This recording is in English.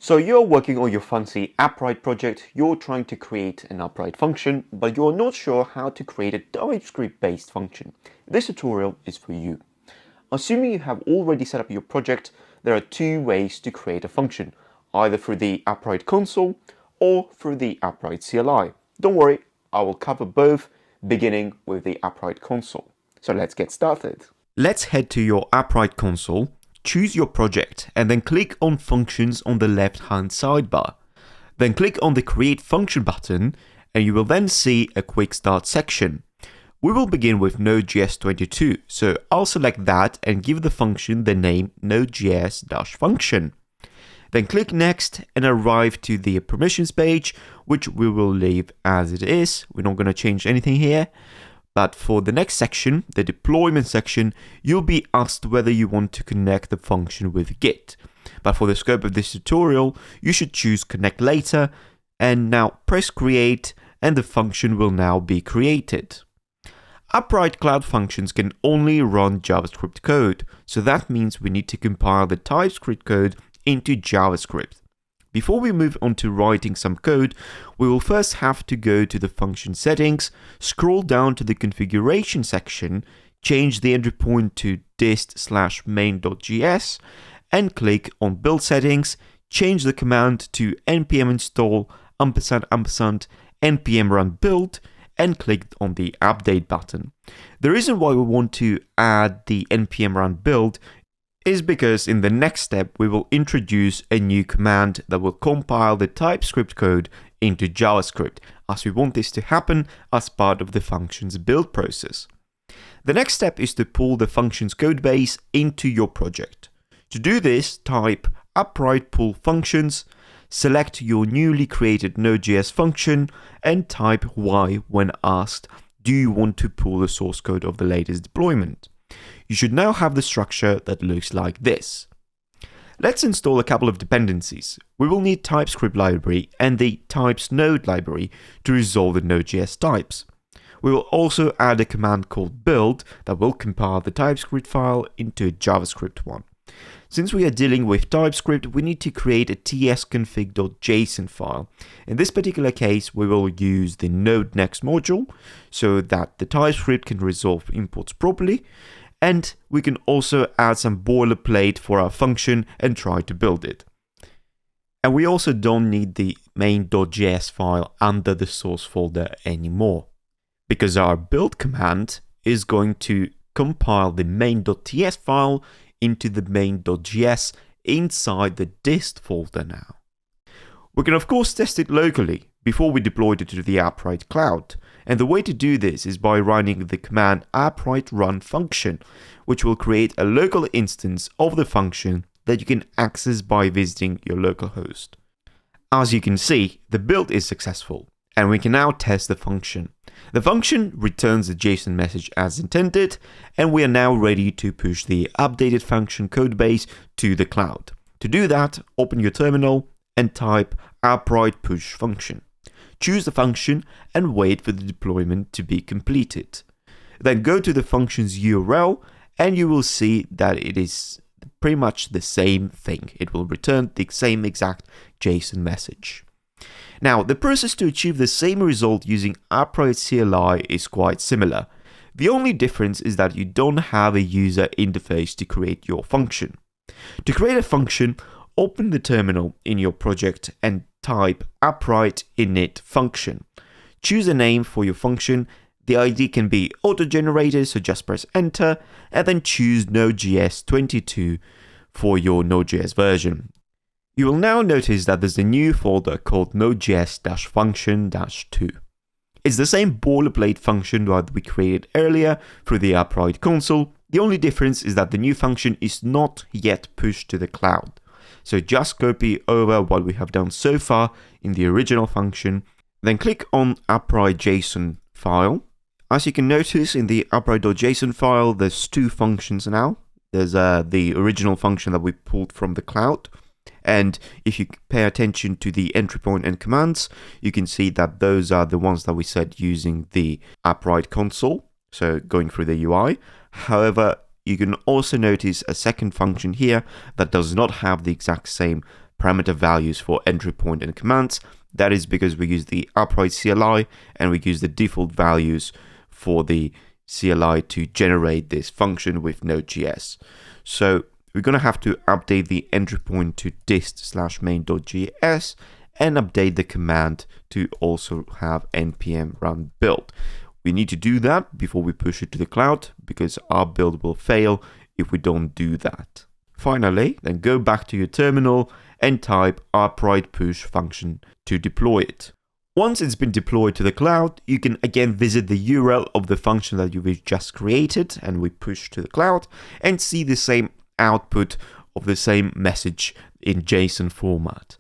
So you're working on your fancy Appwrite project, you're trying to create an Appwrite function, but you're not sure how to create a TypeScript-based function. This tutorial is for you. Assuming you have already set up your project, there are two ways to create a function, either through the Appwrite console or through the Appwrite CLI. Don't worry, I will cover both, beginning with the Appwrite console. So let's get started. Let's head to your Appwrite console. Choose your project and then click on Functions on the left-hand sidebar. Then click on the Create Function button and you will then see a Quick Start section. We will begin with Node.js 22, so I'll select that and give the function the name Node.js-function. Then click Next and arrive to the permissions page, which we will leave as it is. We're not going to change anything here. But for the next section, the deployment section, you'll be asked whether you want to connect the function with Git. But for the scope of this tutorial, you should choose Connect Later, and now press Create, and the function will now be created. Appwrite Cloud Functions can only run JavaScript code, so that means we need to compile the TypeScript code into JavaScript. Before we move on to writing some code, we will first have to go to the function settings, scroll down to the configuration section, change the entry point to dist/main.js, and click on build settings, change the command to npm install &&npm run build, and click on the update button. The reason why we want to add the npm run build is because in the next step we will introduce a new command that will compile the TypeScript code into JavaScript, as we want this to happen as part of the function's build process. The next step is to pull the function's codebase into your project. To do this, type Appwrite pull functions, select your newly created Node.js function, and type Y when asked, do you want to pull the source code of the latest deployment? You should now have the structure that looks like this. Let's install a couple of dependencies. We will need TypeScript library and the types node library to resolve the Node.js types. We will also add a command called build that will compile the TypeScript file into a JavaScript one. Since we are dealing with TypeScript, we need to create a tsconfig.json file. In this particular case, we will use the node next module so that the TypeScript can resolve imports properly. And we can also add some boilerplate for our function and try to build it. And we also don't need the main.js file under the source folder anymore, because our build command is going to compile the main.ts file into the main.js inside the dist folder now. We can of course test it locally before we deploy it to the Appwrite Cloud. And the way to do this is by running the command appwrite run function, which will create a local instance of the function that you can access by visiting your local host. As you can see, the build is successful, and we can now test the function. The function returns the JSON message as intended, and we are now ready to push the updated function codebase to the cloud. To do that, open your terminal and type appwrite push function. Choose the function and wait for the deployment to be completed. Then go to the function's URL and you will see that it is pretty much the same thing. It will return the same exact JSON message. Now, the process to achieve the same result using Appwrite CLI is quite similar. The only difference is that you don't have a user interface to create your function. To create a function, open the terminal in your project and type appwrite init function. Choose a name for your function. The ID can be auto-generated, so just press enter, and then choose Node.js 22 for your Node.js version. You will now notice that there's a new folder called Node.js-function-2. It's the same boilerplate function that we created earlier through the Appwrite console. The only difference is that the new function is not yet pushed to the cloud. So just copy over what we have done so far in the original function, then click on Appwrite JSON file. As you can notice in the Appwrite.json file, there's two functions now. There's the original function that we pulled from the cloud. And if you pay attention to the entry point and commands, you can see that those are the ones that we set using the Appwrite console, so going through the UI. However, you can also notice a second function here that does not have the exact same parameter values for entry point and commands. That is because we use the Appwrite CLI and we use the default values for the CLI to generate this function with Node.js. So we're going to have to update the entry point to dist/main.js and update the command to also have npm run build. We need to do that before we push it to the cloud because our build will fail if we don't do that. Finally, then go back to your terminal and type Appwrite push function to deploy it. Once it's been deployed to the cloud, you can again visit the URL of the function that you've just created and we push to the cloud and see the same output of the same message in JSON format.